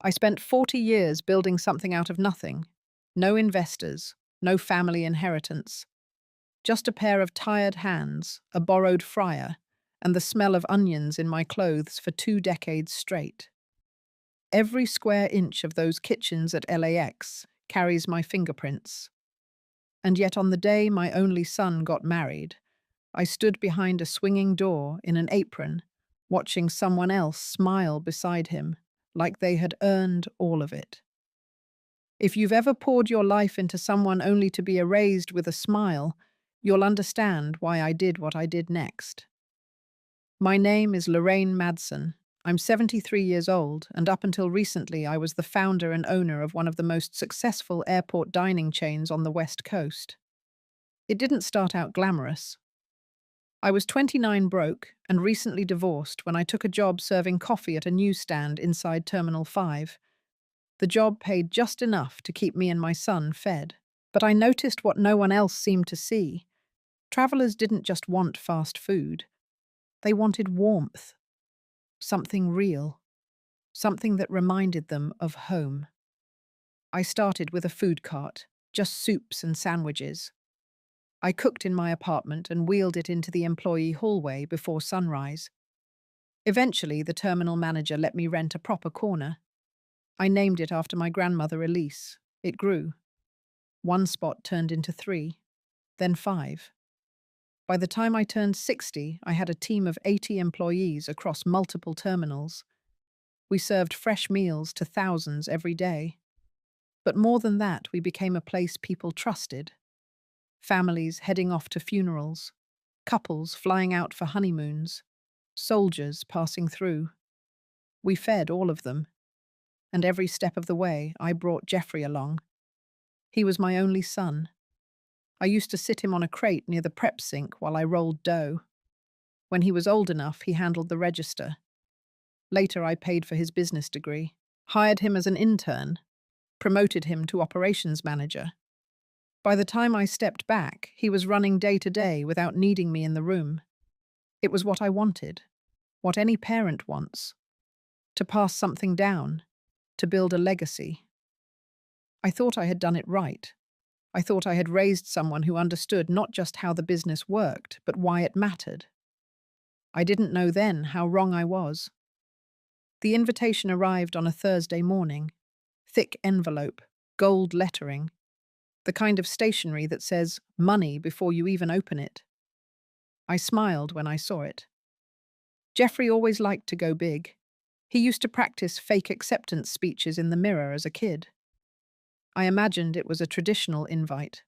I spent 40 years building something out of nothing. No investors, no family inheritance. Just a pair of tired hands, a borrowed fryer, and the smell of onions in my clothes for 2 decades straight. Every square inch of those kitchens at LAX carries my fingerprints. And yet on the day my only son got married, I stood behind a swinging door in an apron, watching someone else smile beside him, like they had earned all of it. If you've ever poured your life into someone only to be erased with a smile, you'll understand why I did what I did next. My name is Lorraine Madsen. I'm 73 years old, and up until recently I was the founder and owner of one of the most successful airport dining chains on the West Coast. It didn't start out glamorous. I was 29 broke and recently divorced when I took a job serving coffee at a newsstand inside Terminal 5. The job paid just enough to keep me and my son fed. But I noticed what no one else seemed to see. Travelers didn't just want fast food. They wanted warmth. Something real. Something that reminded them of home. I started with a food cart, just soups and sandwiches. I cooked in my apartment and wheeled it into the employee hallway before sunrise. Eventually, the terminal manager let me rent a proper corner. I named it after my grandmother Elise. It grew. One spot turned into 3, then 5. By the time I turned 60, I had a team of 80 employees across multiple terminals. We served fresh meals to thousands every day. But more than that, we became a place people trusted. Families heading off to funerals, couples flying out for honeymoons, soldiers passing through. We fed all of them. And every step of the way, I brought Jeffrey along. He was my only son. I used to sit him on a crate near the prep sink while I rolled dough. When he was old enough, he handled the register. Later, I paid for his business degree, hired him as an intern, promoted him to operations manager. By the time I stepped back, he was running day to day without needing me in the room. It was what I wanted, what any parent wants, to pass something down, to build a legacy. I thought I had done it right. I thought I had raised someone who understood not just how the business worked, but why it mattered. I didn't know then how wrong I was. The invitation arrived on a Thursday morning. Thick envelope, gold lettering, the kind of stationery that says money before you even open it. I smiled when I saw it. Jeffrey always liked to go big. He used to practice fake acceptance speeches in the mirror as a kid. I imagined it was a traditional invite.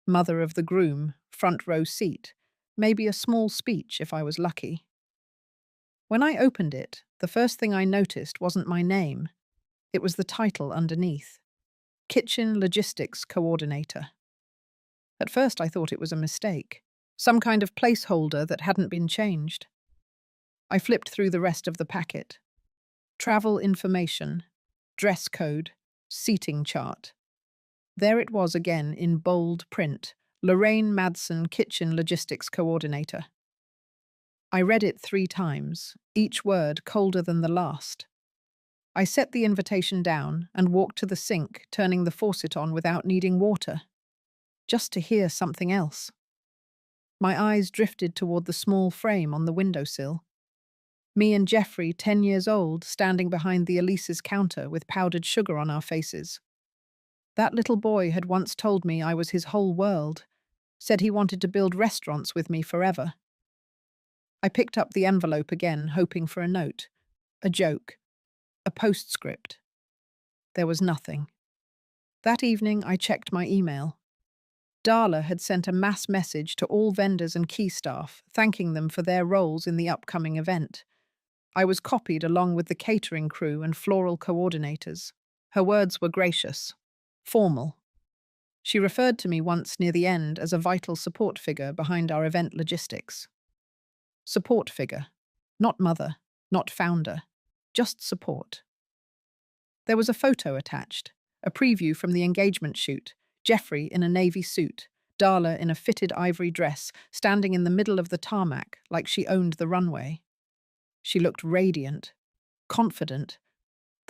Mother of the groom, front row seat, maybe a small speech if I was lucky. When I opened it, the first thing I noticed wasn't my name. It was the title underneath. Kitchen Logistics Coordinator. At first I thought it was a mistake, some kind of placeholder that hadn't been changed. I flipped through the rest of the packet. Travel information, dress code, seating chart. There it was again in bold print, Lorraine Madsen, Kitchen Logistics Coordinator. I read it 3 times, each word colder than the last. I set the invitation down and walked to the sink, turning the faucet on without needing water, just to hear something else. My eyes drifted toward the small frame on the windowsill. Me and Jeffrey, 10 years old, standing behind the Elise's counter with powdered sugar on our faces. That little boy had once told me I was his whole world, said he wanted to build restaurants with me forever. I picked up the envelope again, hoping for a note, a joke, a postscript. There was nothing. That evening, I checked my email. Darla had sent a mass message to all vendors and key staff, thanking them for their roles in the upcoming event. I was copied along with the catering crew and floral coordinators. Her words were gracious, formal. She referred to me once near the end as a vital support figure behind our event logistics. Support figure. Not mother, not founder, just support. There was a photo attached, a preview from the engagement shoot, Jeffrey in a navy suit, Darla in a fitted ivory dress, standing in the middle of the tarmac like she owned the runway. She looked radiant, confident.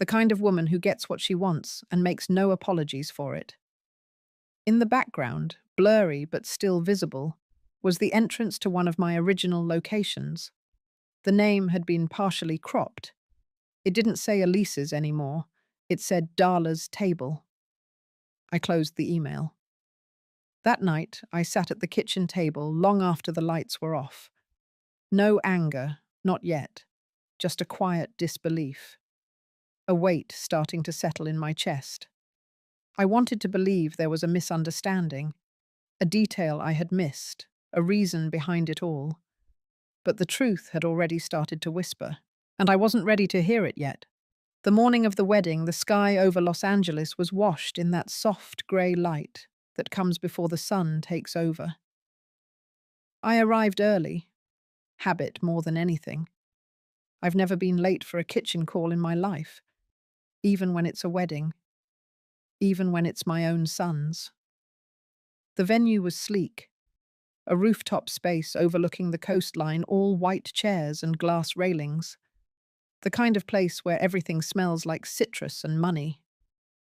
The kind of woman who gets what she wants and makes no apologies for it. In the background, blurry but still visible, was the entrance to one of my original locations. The name had been partially cropped. It didn't say Elise's anymore. It said Darla's Table. I closed the email. That night, I sat at the kitchen table long after the lights were off. No anger, not yet, just a quiet disbelief. A weight starting to settle in my chest. I wanted to believe there was a misunderstanding, a detail I had missed, a reason behind it all. But the truth had already started to whisper, and I wasn't ready to hear it yet. The morning of the wedding, the sky over Los Angeles was washed in that soft grey light that comes before the sun takes over. I arrived early, habit more than anything. I've never been late for a kitchen call in my life, even when it's a wedding, even when it's my own son's. The venue was sleek, a rooftop space overlooking the coastline, all white chairs and glass railings. The kind of place where everything smells like citrus and money.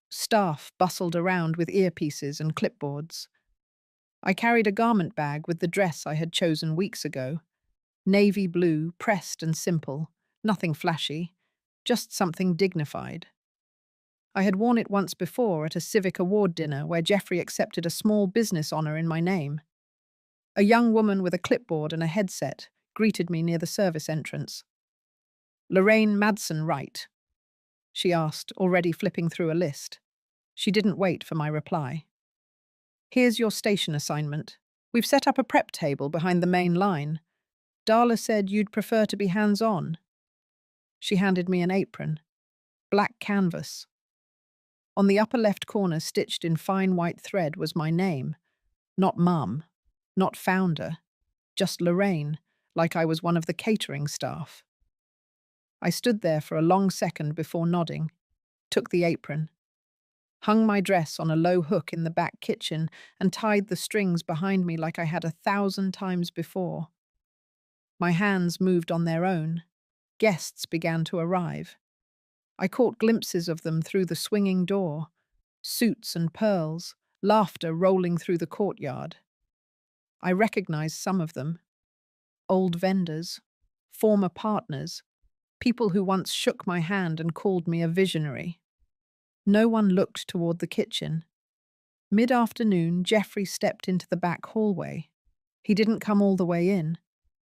Staff bustled around with earpieces and clipboards. I carried a garment bag with the dress I had chosen weeks ago. Navy blue, pressed and simple, nothing flashy, just something dignified. I had worn it once before at a civic award dinner where Jeffrey accepted a small business honor in my name. A young woman with a clipboard and a headset greeted me near the service entrance. "Lorraine Madsen, right?" she asked, already flipping through a list. She didn't wait for my reply. "Here's your station assignment. We've set up a prep table behind the main line. Darla said you'd prefer to be hands-on." She handed me an apron. Black canvas. On the upper left corner, stitched in fine white thread, was my name. Not Mum, not founder, just Lorraine, like I was one of the catering staff. I stood there for a long second before nodding, took the apron, hung my dress on a low hook in the back kitchen, and tied the strings behind me like I had 1,000 times before. My hands moved on their own. Guests began to arrive. I caught glimpses of them through the swinging door, suits and pearls, laughter rolling through the courtyard. I recognized some of them. Old vendors, former partners, people who once shook my hand and called me a visionary. No one looked toward the kitchen. Mid-afternoon, Jeffrey stepped into the back hallway. He didn't come all the way in,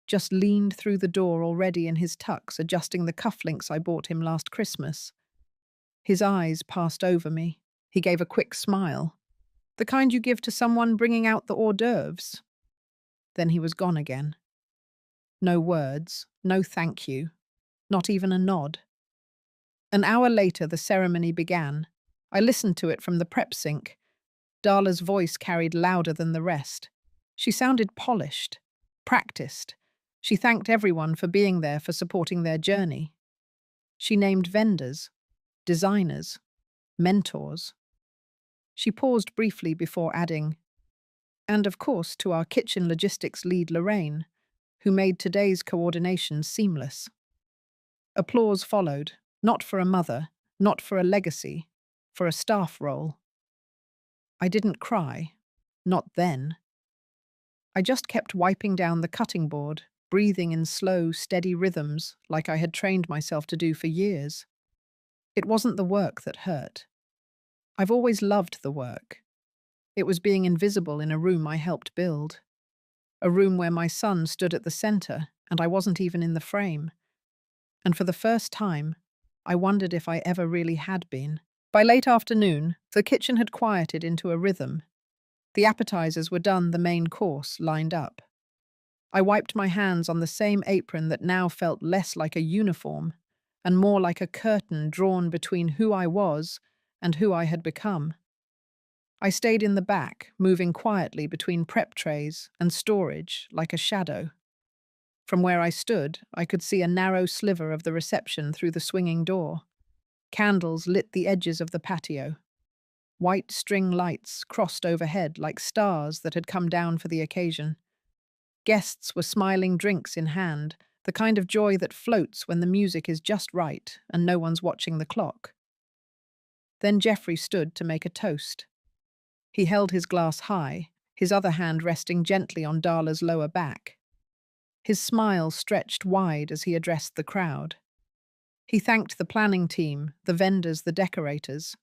just leaned through the door already in his tux, adjusting the cufflinks I bought him last Christmas. His eyes passed over me. He gave a quick smile, the kind you give to someone bringing out the hors d'oeuvres. Then he was gone again. No words, no thank you, not even a nod. An hour later, the ceremony began. I listened to it from the prep sink. Darla's voice carried louder than the rest. She sounded polished, practiced. She thanked everyone for being there, for supporting their journey. She named vendors, designers, mentors. She paused briefly before adding, "And of course to our kitchen logistics lead Lorraine, who made today's coordination seamless." Applause followed, not for a mother, not for a legacy, for a staff role. I didn't cry, not then. I just kept wiping down the cutting board, breathing in slow, steady rhythms like I had trained myself to do for years. It wasn't the work that hurt. I've always loved the work. It was being invisible in a room I helped build. A room where my son stood at the center and I wasn't even in the frame. And for the first time, I wondered if I ever really had been. By late afternoon, the kitchen had quieted into a rhythm. The appetizers were done, the main course lined up. I wiped my hands on the same apron that now felt less like a uniform and more like a curtain drawn between who I was and who I had become. I stayed in the back, moving quietly between prep trays and storage like a shadow. From where I stood, I could see a narrow sliver of the reception through the swinging door. Candles lit the edges of the patio. White string lights crossed overhead like stars that had come down for the occasion. Guests were smiling, drinks in hand, the kind of joy that floats when the music is just right and no one's watching the clock. Then Geoffrey stood to make a toast. He held his glass high, his other hand resting gently on Darla's lower back. His smile stretched wide as he addressed the crowd. He thanked the planning team, the vendors, the decorators.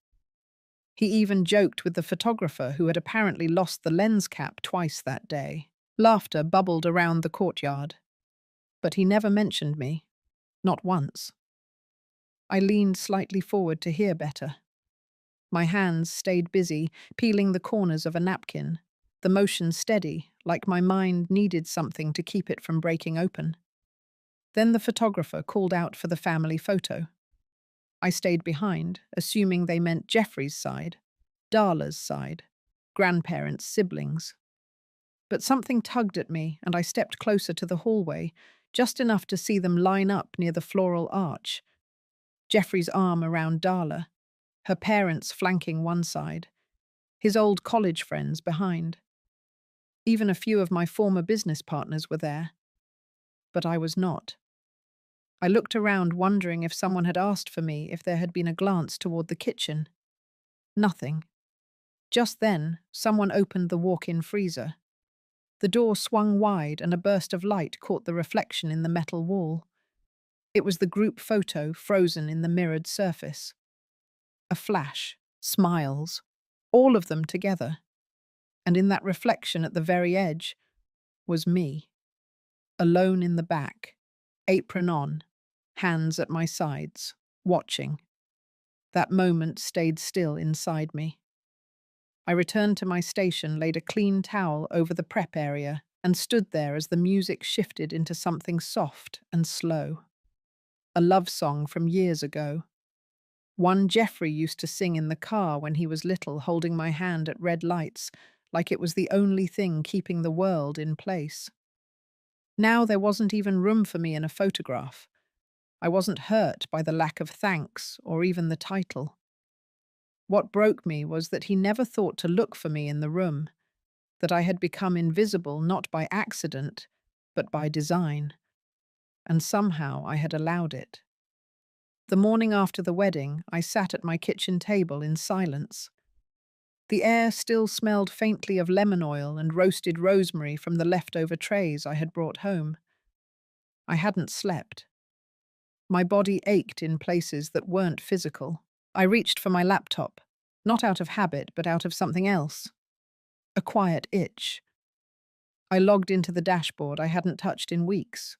He even joked with the photographer who had apparently lost the lens cap twice that day. Laughter bubbled around the courtyard. But he never mentioned me. Not once. I leaned slightly forward to hear better. My hands stayed busy, peeling the corners of a napkin, the motion steady, like my mind needed something to keep it from breaking open. Then the photographer called out for the family photo. I stayed behind, assuming they meant Geoffrey's side, Darla's side, grandparents, siblings. But something tugged at me, and I stepped closer to the hallway, just enough to see them line up near the floral arch. Geoffrey's arm around Darla, her parents flanking one side, his old college friends behind. Even a few of my former business partners were there. But I was not. I looked around, wondering if someone had asked for me, if there had been a glance toward the kitchen. Nothing. Just then, someone opened the walk-in freezer. The door swung wide and a burst of light caught the reflection in the metal wall. It was the group photo frozen in the mirrored surface. A flash, smiles, all of them together. And in that reflection at the very edge was me, alone in the back, apron on, hands at my sides, watching. That moment stayed still inside me. I returned to my station, laid a clean towel over the prep area, and stood there as the music shifted into something soft and slow. A love song from years ago. One Geoffrey used to sing in the car when he was little, holding my hand at red lights, like it was the only thing keeping the world in place. Now there wasn't even room for me in a photograph. I wasn't hurt by the lack of thanks or even the title. What broke me was that he never thought to look for me in the room, that I had become invisible not by accident, but by design. And somehow I had allowed it. The morning after the wedding, I sat at my kitchen table in silence. The air still smelled faintly of lemon oil and roasted rosemary from the leftover trays I had brought home. I hadn't slept. My body ached in places that weren't physical. I reached for my laptop, not out of habit, but out of something else. A quiet itch. I logged into the dashboard I hadn't touched in weeks.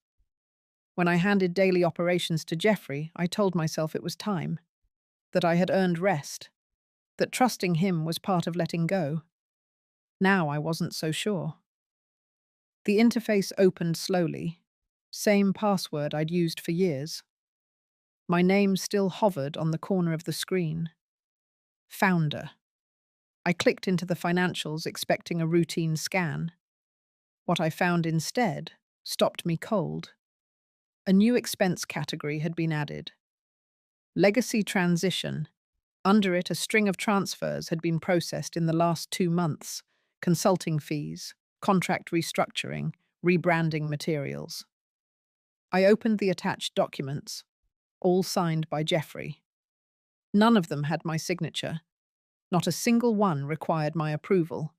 When I handed daily operations to Geoffrey, I told myself it was time, that I had earned rest, that trusting him was part of letting go. Now I wasn't so sure. The interface opened slowly, same password I'd used for years. My name still hovered on the corner of the screen. Founder. I clicked into the financials expecting a routine scan. What I found instead stopped me cold. A new expense category had been added. Legacy transition. Under it, a string of transfers had been processed in the last 2 months. Consulting fees, contract restructuring, rebranding materials. I opened the attached documents, all signed by Geoffrey. None of them had my signature. Not a single one required my approval.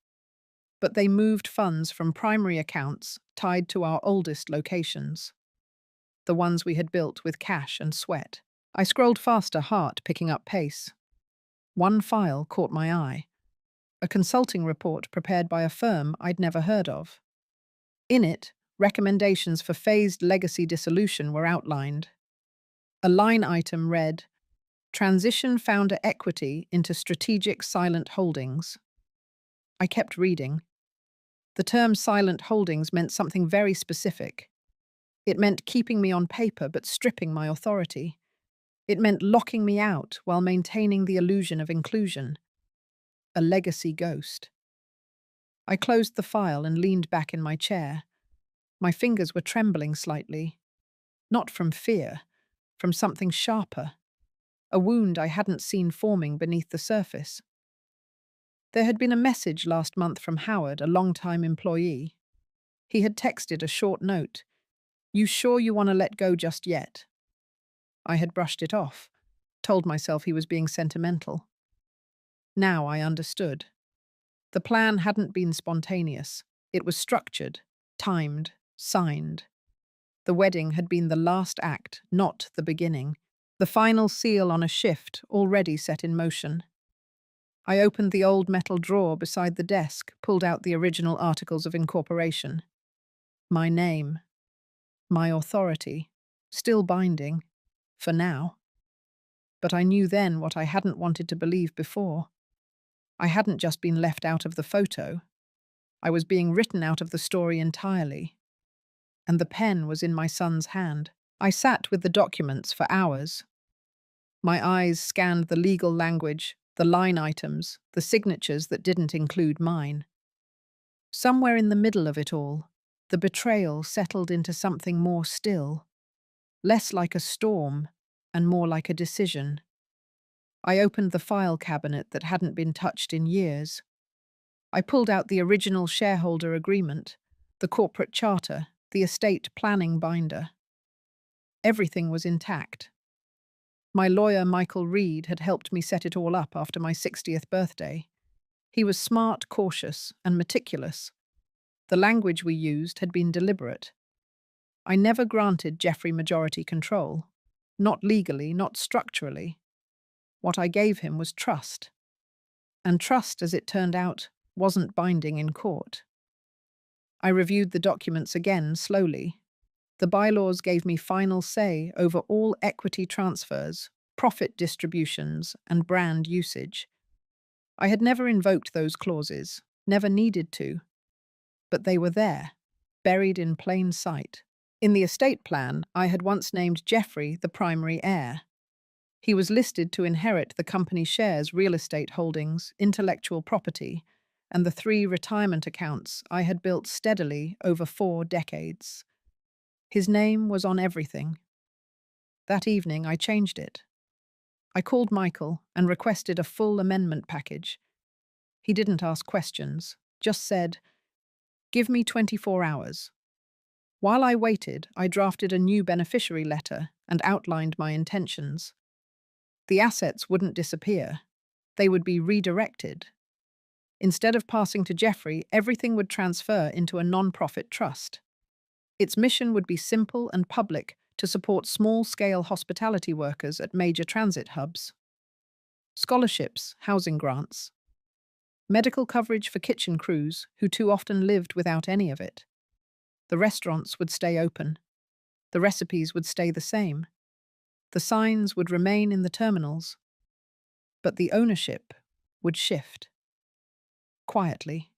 But they moved funds from primary accounts tied to our oldest locations, the ones we had built with cash and sweat. I scrolled faster, heart picking up pace. One file caught my eye. A consulting report prepared by a firm I'd never heard of. In it, recommendations for phased legacy dissolution were outlined. A line item read, "Transition founder equity into strategic silent holdings." I kept reading. The term silent holdings meant something very specific. It meant keeping me on paper but stripping my authority. It meant locking me out while maintaining the illusion of inclusion. A legacy ghost. I closed the file and leaned back in my chair. My fingers were trembling slightly. Not from fear, from something sharper. A wound I hadn't seen forming beneath the surface. There had been a message last month from Howard, a long-time employee. He had texted a short note. You sure you want to let go just yet? I had brushed it off, told myself he was being sentimental. Now I understood. The plan hadn't been spontaneous. It was structured, timed, signed. The wedding had been the last act, not the beginning. The final seal on a shift already set in motion. I opened the old metal drawer beside the desk, pulled out the original articles of incorporation. My name, my authority, still binding, for now. But I knew then what I hadn't wanted to believe before. I hadn't just been left out of the photo. I was being written out of the story entirely. And the pen was in my son's hand. I sat with the documents for hours. My eyes scanned the legal language, the line items, the signatures that didn't include mine. Somewhere in the middle of it all, the betrayal settled into something more still, less like a storm and more like a decision. I opened the file cabinet that hadn't been touched in years. I pulled out the original shareholder agreement, the corporate charter, the estate planning binder. Everything was intact. My lawyer, Michael Reed, had helped me set it all up after my 60th birthday. He was smart, cautious, and meticulous. The language we used had been deliberate. I never granted Jeffrey majority control. Not legally, not structurally. What I gave him was trust. And trust, as it turned out, wasn't binding in court. I reviewed the documents again slowly. The bylaws gave me final say over all equity transfers, profit distributions, and brand usage. I had never invoked those clauses, never needed to. But they were there, buried in plain sight. In the estate plan, I had once named Jeffrey the primary heir. He was listed to inherit the company's shares, real estate holdings, intellectual property, and the 3 retirement accounts I had built steadily over 4 decades. His name was on everything. That evening, I changed it. I called Michael and requested a full amendment package. He didn't ask questions, just said, "Give me 24 hours." While I waited, I drafted a new beneficiary letter and outlined my intentions. The assets wouldn't disappear. They would be redirected. Instead of passing to Jeffrey, everything would transfer into a non-profit trust. Its mission would be simple and public to support small-scale hospitality workers at major transit hubs. Scholarships, housing grants. Medical coverage for kitchen crews who too often lived without any of it. The restaurants would stay open. The recipes would stay the same. The signs would remain in the terminals. But the ownership would shift. Quietly.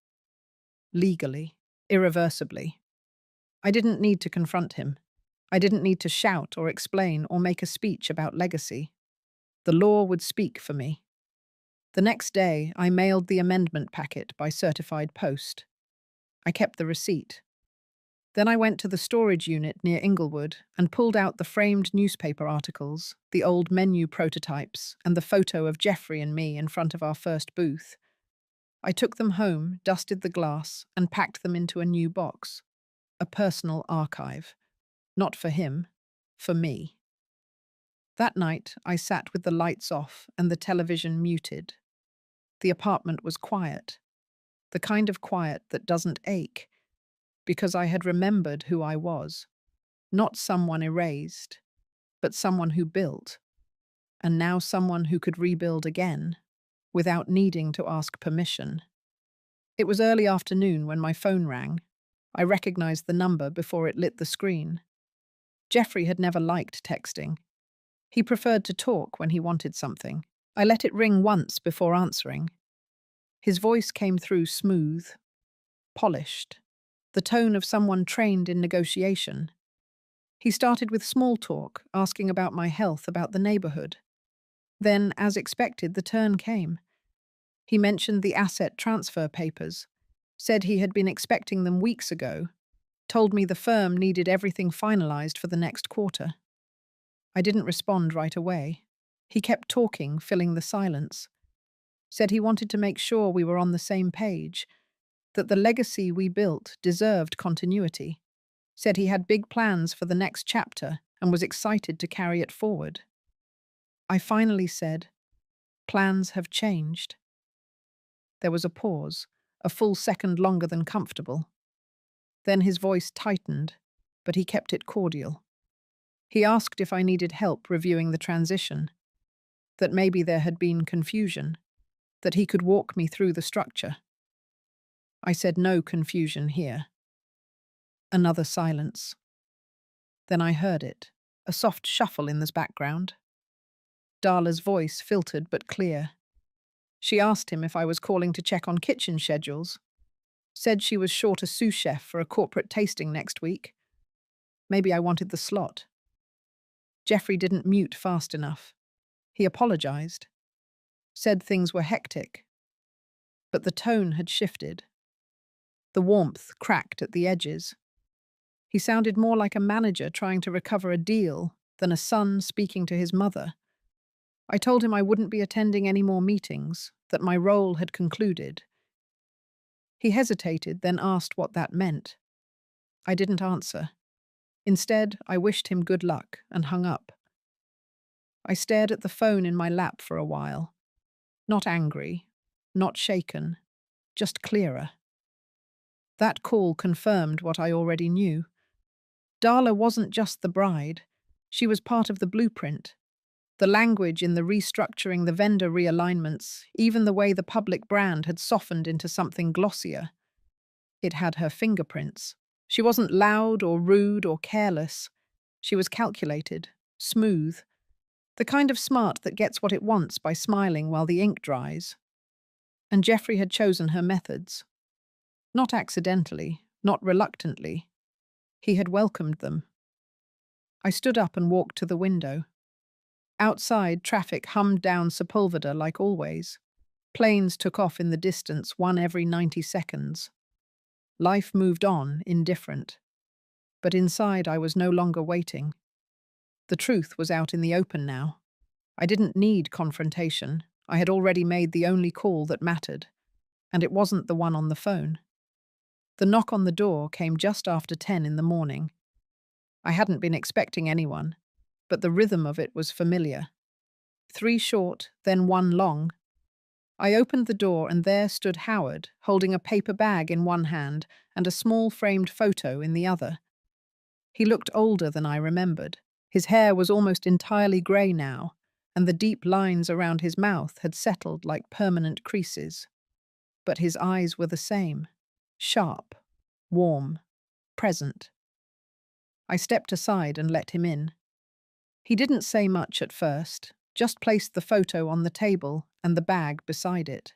Legally. Irreversibly. I didn't need to confront him. I didn't need to shout or explain or make a speech about legacy. The law would speak for me. The next day, I mailed the amendment packet by certified post. I kept the receipt. Then I went to the storage unit near Inglewood and pulled out the framed newspaper articles, the old menu prototypes, and the photo of Jeffrey and me in front of our first booth. I took them home, dusted the glass, and packed them into a new box. A personal archive. Not for him, for me. That night, I sat with the lights off and the television muted. The apartment was quiet. The kind of quiet that doesn't ache. Because I had remembered who I was. Not someone erased, but someone who built. And now someone who could rebuild again, without needing to ask permission. It was early afternoon when my phone rang. I recognized the number before it lit the screen. Jeffrey had never liked texting. He preferred to talk when he wanted something. I let it ring once before answering. His voice came through smooth, polished, the tone of someone trained in negotiation. He started with small talk, asking about my health, about the neighborhood. Then, as expected, the turn came. He mentioned the asset transfer papers, said he had been expecting them weeks ago, told me the firm needed everything finalized for the next quarter. I didn't respond right away. He kept talking, filling the silence. Said he wanted to make sure we were on the same page, that the legacy we built deserved continuity. said he had big plans for the next chapter and was excited to carry it forward. I finally said, "Plans have changed." There was a pause, a full second longer than comfortable. Then his voice tightened, but he kept it cordial. He asked if I needed help reviewing the transition, that maybe there had been confusion, that he could walk me through the structure. I said no confusion here. Another silence. Then I heard it, a soft shuffle in the background. Darla's voice filtered but clear. She asked him if I was calling to check on kitchen schedules, said she was short a sous chef for a corporate tasting next week. Maybe I wanted the slot. Jeffrey didn't mute fast enough. He apologized, said things were hectic. But the tone had shifted. The warmth cracked at the edges. He sounded more like a manager trying to recover a deal than a son speaking to his mother. I told him I wouldn't be attending any more meetings, that my role had concluded. He hesitated, then asked what that meant. I didn't answer. Instead, I wished him good luck and hung up. I stared at the phone in my lap for a while. Not angry, not shaken, just clearer. That call confirmed what I already knew. Darla wasn't just the bride. She was part of the blueprint. The language in the restructuring, the vendor realignments, even the way the public brand had softened into something glossier. It had her fingerprints. She wasn't loud or rude or careless. She was calculated, smooth, the kind of smart that gets what it wants by smiling while the ink dries. And Jeffrey had chosen her methods. Not accidentally, not reluctantly. He had welcomed them. I stood up and walked to the window. Outside, traffic hummed down Sepulveda like always. Planes took off in the distance, one every 90 seconds. Life moved on, indifferent. But inside, I was no longer waiting. The truth was out in the open now. I didn't need confrontation. I had already made the only call that mattered, and it wasn't the one on the phone. The knock on the door came just after 10 in the morning. I hadn't been expecting anyone, but the rhythm of it was familiar. 3 short, then 1 long. I opened the door and there stood Howard, holding a paper bag in one hand and a small framed photo in the other. He looked older than I remembered. His hair was almost entirely grey now, and the deep lines around his mouth had settled like permanent creases. But his eyes were the same, sharp, warm, present. I stepped aside and let him in. He didn't say much at first, just placed the photo on the table and the bag beside it.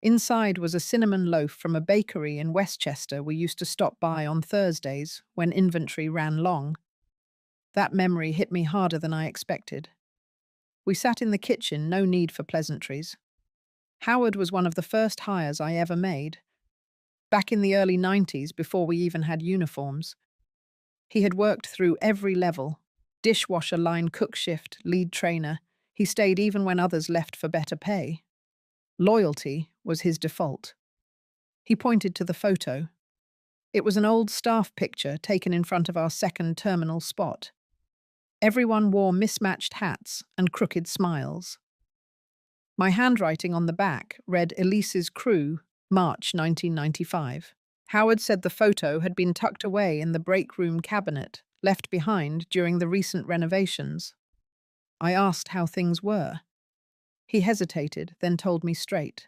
Inside was a cinnamon loaf from a bakery in Westchester we used to stop by on Thursdays when inventory ran long. That memory hit me harder than I expected. We sat in the kitchen, no need for pleasantries. Howard was one of the first hires I ever made. Back in the early 90s, before we even had uniforms. He had worked through every level. Dishwasher line, cook shift, lead trainer. He stayed even when others left for better pay. Loyalty was his default. He pointed to the photo. It was an old staff picture taken in front of our second terminal spot. Everyone wore mismatched hats and crooked smiles. My handwriting on the back read Elise's Crew, March 1995. Howard said the photo had been tucked away in the break room cabinet, left behind during the recent renovations. I asked how things were. He hesitated, then told me straight.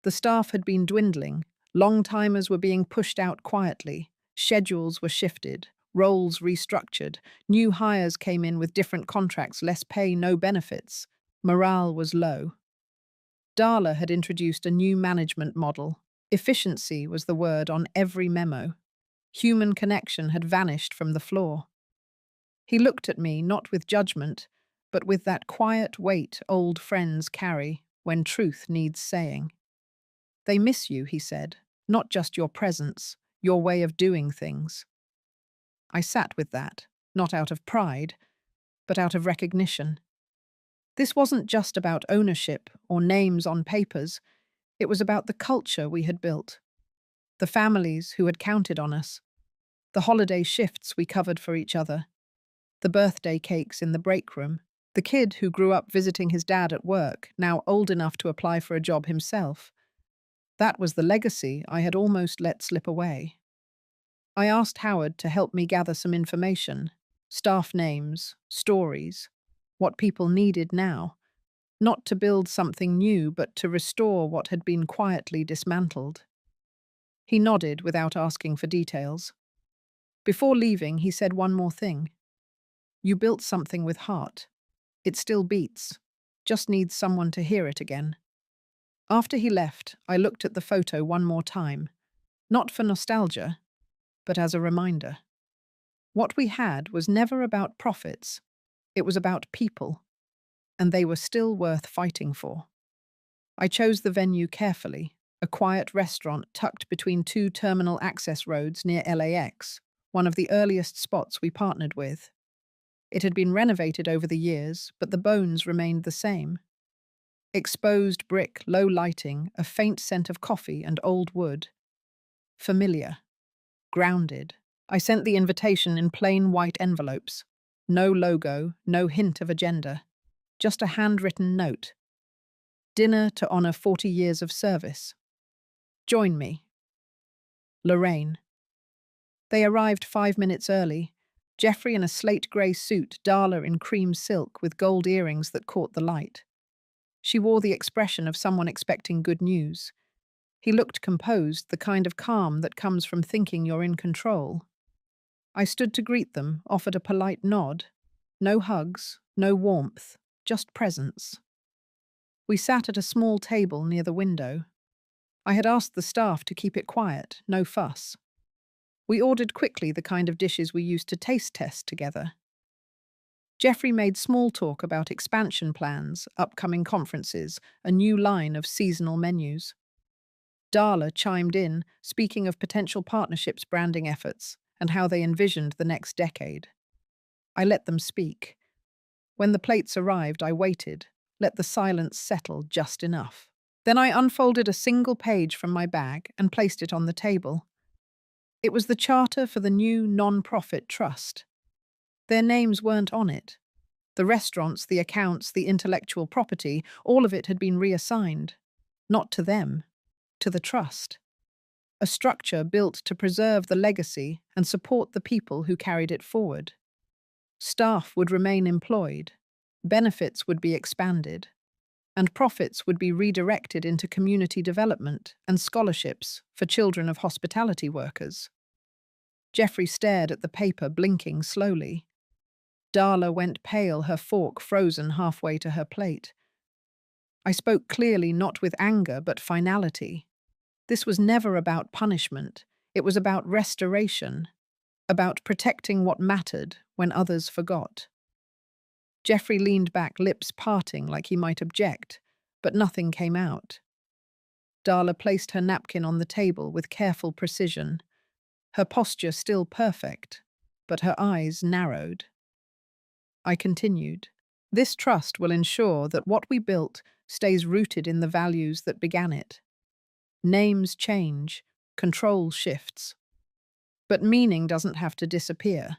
The staff had been dwindling, long-timers were being pushed out quietly, schedules were shifted, roles restructured, new hires came in with different contracts, less pay, no benefits. Morale was low. Darla had introduced a new management model. Efficiency was the word on every memo. Human connection had vanished from the floor. He looked at me, not with judgment, but with that quiet weight old friends carry when truth needs saying. They miss you, he said, not just your presence, your way of doing things. I sat with that, not out of pride, but out of recognition. This wasn't just about ownership or names on papers. It was about the culture we had built, the families who had counted on us. The holiday shifts we covered for each other, the birthday cakes in the break room, the kid who grew up visiting his dad at work, now old enough to apply for a job himself. That was the legacy I had almost let slip away. I asked Howard to help me gather some information, staff names, stories, what people needed now, not to build something new, but to restore what had been quietly dismantled. He nodded without asking for details. Before leaving, he said one more thing. You built something with heart. It still beats. Just needs someone to hear it again. After he left, I looked at the photo one more time, not for nostalgia, but as a reminder. What we had was never about profits. It was about people, and they were still worth fighting for. I chose the venue carefully, a quiet restaurant tucked between two terminal access roads near LAX, one of the earliest spots we partnered with. It had been renovated over the years, but the bones remained the same. Exposed brick, low lighting, a faint scent of coffee and old wood. Familiar. Grounded. I sent the invitation in plain white envelopes. No logo, no hint of agenda. Just a handwritten note. Dinner to honor 40 years of service. Join me. Lorraine. They arrived 5 minutes early. Jeffrey in a slate-grey suit, Darla in cream silk with gold earrings that caught the light. She wore the expression of someone expecting good news. He looked composed, the kind of calm that comes from thinking you're in control. I stood to greet them, offered a polite nod. No hugs, no warmth, just presence. We sat at a small table near the window. I had asked the staff to keep it quiet, no fuss. We ordered quickly the kind of dishes we used to taste test together. Jeffrey made small talk about expansion plans, upcoming conferences, a new line of seasonal menus. Darla chimed in, speaking of potential partnerships, branding efforts, and how they envisioned the next decade. I let them speak. When the plates arrived, I waited, let the silence settle just enough. Then I unfolded a single page from my bag and placed it on the table. It was the charter for the new non-profit trust. Their names weren't on it. The restaurants, the accounts, the intellectual property, all of it had been reassigned. Not to them, to the trust. A structure built to preserve the legacy and support the people who carried it forward. Staff would remain employed, benefits would be expanded, and profits would be redirected into community development and scholarships for children of hospitality workers. Jeffrey stared at the paper, blinking slowly. Darla went pale, her fork frozen halfway to her plate. I spoke clearly, not with anger, but finality. This was never about punishment. It was about restoration, about protecting what mattered when others forgot. Jeffrey leaned back, lips parting like he might object, but nothing came out. Darla placed her napkin on the table with careful precision, her posture still perfect, but her eyes narrowed. I continued. This trust will ensure that what we built stays rooted in the values that began it. Names change, control shifts, but meaning doesn't have to disappear.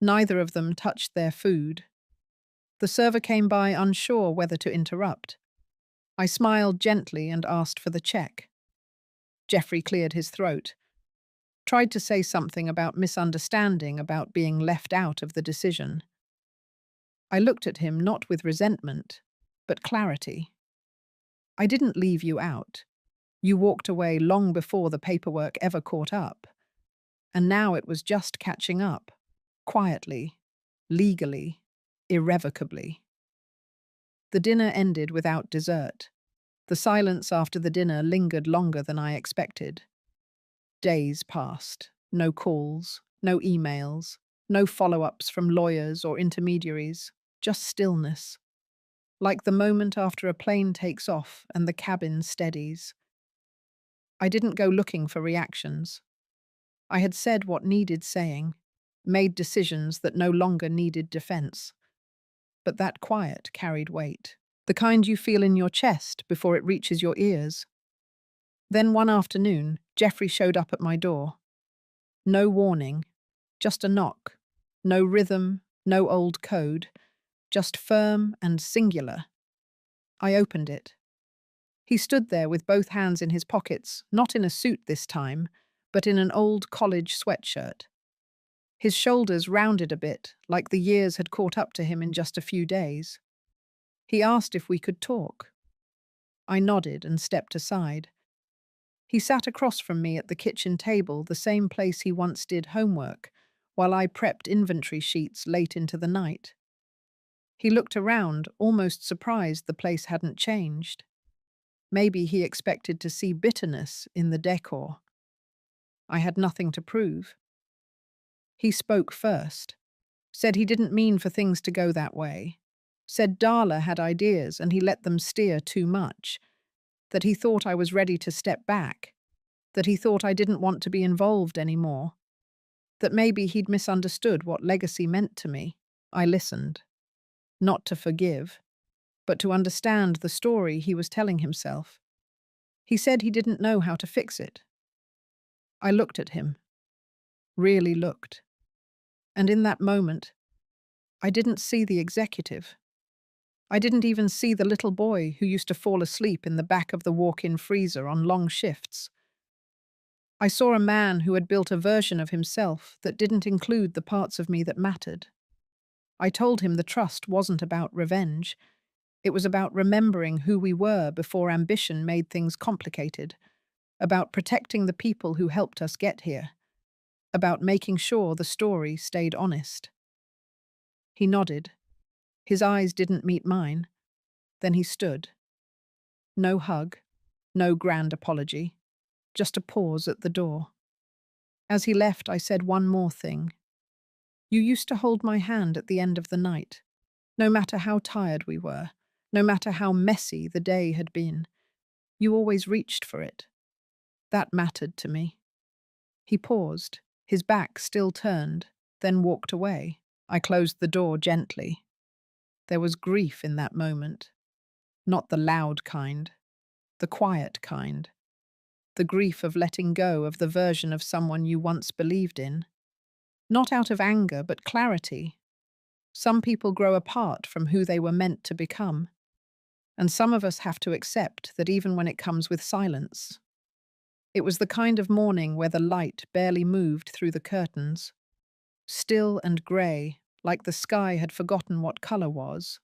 Neither of them touched their food. The server came by, unsure whether to interrupt. I smiled gently and asked for the check. Jeffrey cleared his throat, tried to say something about misunderstanding, about being left out of the decision. I looked at him not with resentment, but clarity. I didn't leave you out. You walked away long before the paperwork ever caught up. And now it was just catching up, quietly, legally, irrevocably. The dinner ended without dessert. The silence after the dinner lingered longer than I expected. Days passed. No calls, no emails, no follow-ups from lawyers or intermediaries, just stillness. Like the moment after a plane takes off and the cabin steadies. I didn't go looking for reactions. I had said what needed saying, made decisions that no longer needed defense. But that quiet carried weight, the kind you feel in your chest before it reaches your ears. Then one afternoon, Jeffrey showed up at my door. No warning, just a knock. No rhythm, no old code, just firm and singular. I opened it. He stood there with both hands in his pockets, not in a suit this time, but in an old college sweatshirt. His shoulders rounded a bit, like the years had caught up to him in just a few days. He asked if we could talk. I nodded and stepped aside. He sat across from me at the kitchen table, the same place he once did homework, while I prepped inventory sheets late into the night. He looked around, almost surprised the place hadn't changed. Maybe he expected to see bitterness in the decor. I had nothing to prove. He spoke first. Said he didn't mean for things to go that way. Said Darla had ideas and he let them steer too much. That he thought I was ready to step back. That he thought I didn't want to be involved anymore. That maybe he'd misunderstood what legacy meant to me. I listened. Not to forgive, but to understand the story he was telling himself. He said he didn't know how to fix it. I looked at him. Really looked. And in that moment, I didn't see the executive. I didn't even see the little boy who used to fall asleep in the back of the walk-in freezer on long shifts. I saw a man who had built a version of himself that didn't include the parts of me that mattered. I told him the trust wasn't about revenge. It was about remembering who we were before ambition made things complicated, about protecting the people who helped us get here, about making sure the story stayed honest. He nodded. His eyes didn't meet mine. Then he stood. No hug, no grand apology, just a pause at the door. As he left, I said one more thing. You used to hold my hand at the end of the night, no matter how tired we were, no matter how messy the day had been. You always reached for it. That mattered to me. He paused, his back still turned, then walked away. I closed the door gently. There was grief in that moment. Not the loud kind, the quiet kind. The grief of letting go of the version of someone you once believed in. Not out of anger, but clarity. Some people grow apart from who they were meant to become. And some of us have to accept that even when it comes with silence. It was the kind of morning where the light barely moved through the curtains. Still and grey, like the sky had forgotten what colour was.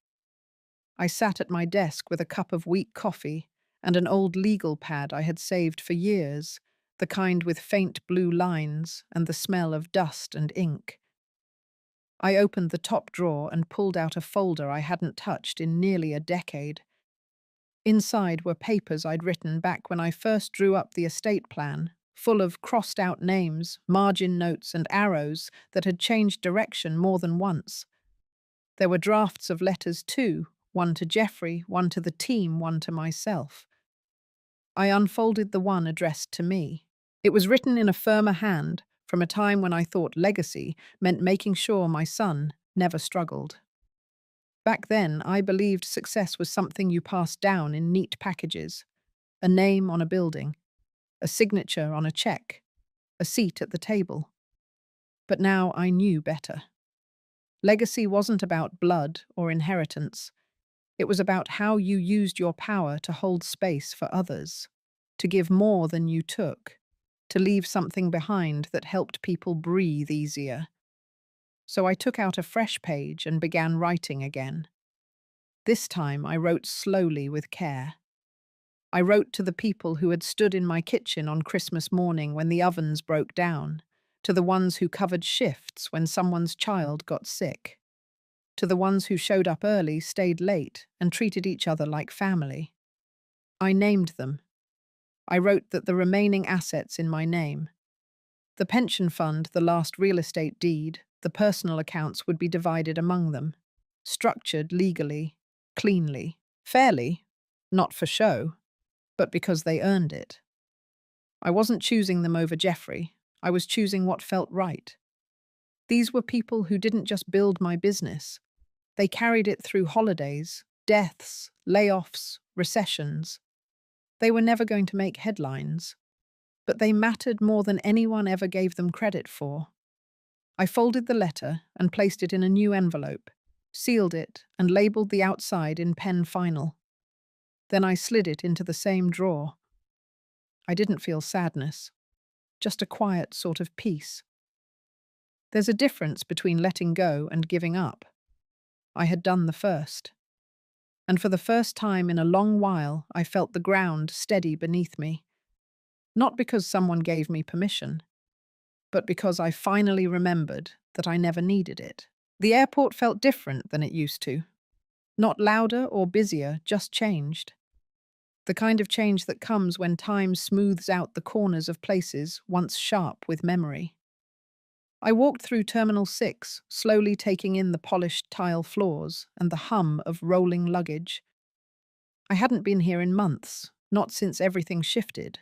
I sat at my desk with a cup of weak coffee and an old legal pad I had saved for years, the kind with faint blue lines and the smell of dust and ink. I opened the top drawer and pulled out a folder I hadn't touched in nearly a decade. Inside were papers I'd written back when I first drew up the estate plan, full of crossed-out names, margin notes and arrows that had changed direction more than once. There were drafts of letters too, one to Jeffrey, one to the team, one to myself. I unfolded the one addressed to me. It was written in a firmer hand, from a time when I thought legacy meant making sure my son never struggled. Back then, I believed success was something you passed down in neat packages. A name on a building, a signature on a check, a seat at the table. But now I knew better. Legacy wasn't about blood or inheritance. It was about how you used your power to hold space for others, to give more than you took, to leave something behind that helped people breathe easier. So I took out a fresh page and began writing again. This time I wrote slowly with care. I wrote to the people who had stood in my kitchen on Christmas morning when the ovens broke down, to the ones who covered shifts when someone's child got sick, to the ones who showed up early, stayed late, and treated each other like family. I named them. I wrote that the remaining assets in my name, the pension fund, the last real estate deed, the personal accounts would be divided among them, structured legally, cleanly, fairly, not for show, but because they earned it. I wasn't choosing them over Jeffrey. I was choosing what felt right. These were people who didn't just build my business. They carried it through holidays, deaths, layoffs, recessions. They were never going to make headlines, but they mattered more than anyone ever gave them credit for. I folded the letter and placed it in a new envelope, sealed it, and labeled the outside in pen final. Then I slid it into the same drawer. I didn't feel sadness, just a quiet sort of peace. There's a difference between letting go and giving up. I had done the first. And for the first time in a long while, I felt the ground steady beneath me. Not because someone gave me permission, but because I finally remembered that I never needed it. The airport felt different than it used to. Not louder or busier, just changed. The kind of change that comes when time smooths out the corners of places once sharp with memory. I walked through Terminal 6, slowly taking in the polished tile floors and the hum of rolling luggage. I hadn't been here in months, not since everything shifted.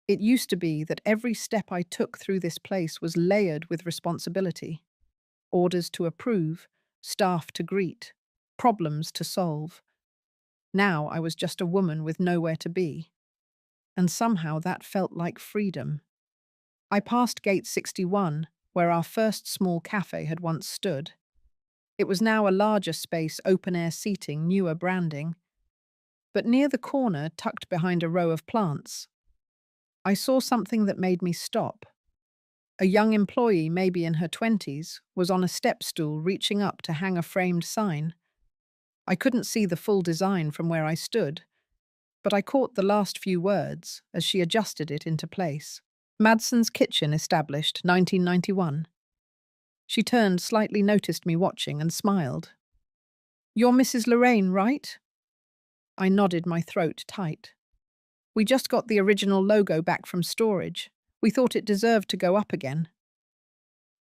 It used to be that every step I took through this place was layered with responsibility. Orders to approve, staff to greet, problems to solve. Now I was just a woman with nowhere to be. And somehow that felt like freedom. I passed Gate 61, where our first small cafe had once stood. It was now a larger space, open-air seating, newer branding. But near the corner, tucked behind a row of plants, I saw something that made me stop. A young employee, maybe in her 20s, was on a step stool reaching up to hang a framed sign. I couldn't see the full design from where I stood, but I caught the last few words as she adjusted it into place. Madson's Kitchen established, 1991. She turned, slightly noticed me watching, and smiled. "You're Mrs. Lorraine, right?" I nodded, my throat tight. "We just got the original logo back from storage. We thought it deserved to go up again."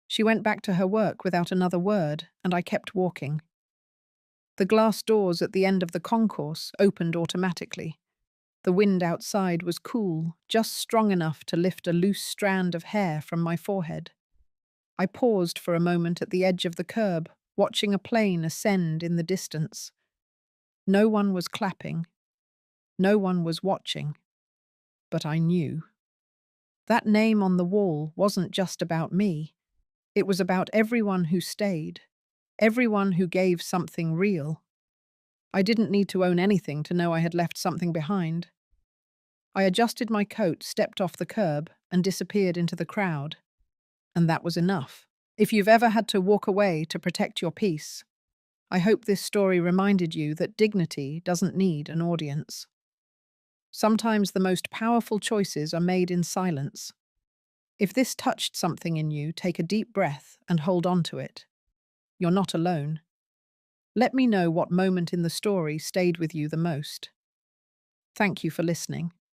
She went back to her work without another word, and I kept walking. The glass doors at the end of the concourse opened automatically. The wind outside was cool, just strong enough to lift a loose strand of hair from my forehead. I paused for a moment at the edge of the curb, watching a plane ascend in the distance. No one was clapping. No one was watching. But I knew. That name on the wall wasn't just about me. It was about everyone who stayed, everyone who gave something real. I didn't need to own anything to know I had left something behind. I adjusted my coat, stepped off the curb, and disappeared into the crowd. And that was enough. If you've ever had to walk away to protect your peace, I hope this story reminded you that dignity doesn't need an audience. Sometimes the most powerful choices are made in silence. If this touched something in you, take a deep breath and hold on to it. You're not alone. Let me know what moment in the story stayed with you the most. Thank you for listening.